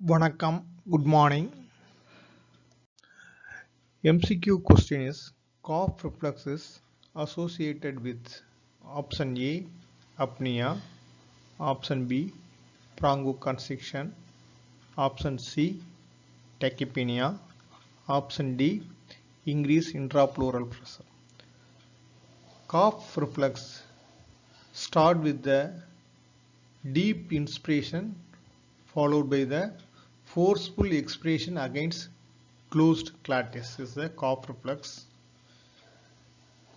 Vanakkam, good morning. MCQ question is cough reflex is associated with option A apnea, option B bronchoconstriction, option C tachypnea, option D increase intrapleural pressure. Cough reflex start with the deep inspiration followed by the forceful expiration against closed glottis is the cough reflex.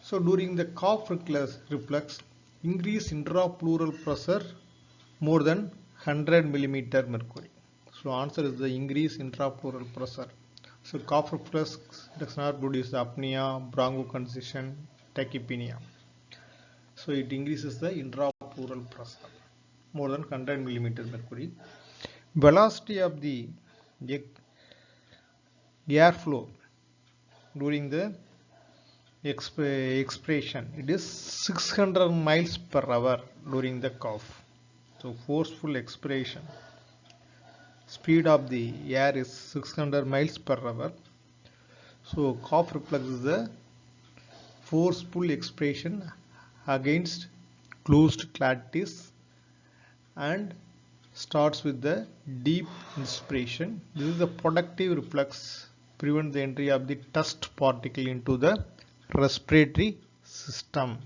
So during the cough reflex, increase intrapleural pressure more than 100 millimeter mercury. So answer is the increase intrapleural pressure. So cough reflex does not produce apnea, bronchoconstriction, tachypnea. So it increases the intrapleural pressure more than 100 millimeter mercury. Velocity of the airflow during the expiration, it is 600 miles per hour during the cough. So forceful expiration, speed of the air is 600 miles per hour. So cough reflex is the forceful expiration against closed glottis and starts with the deep inspiration. This is the productive reflex, prevent the entry of the dust particle into the respiratory system.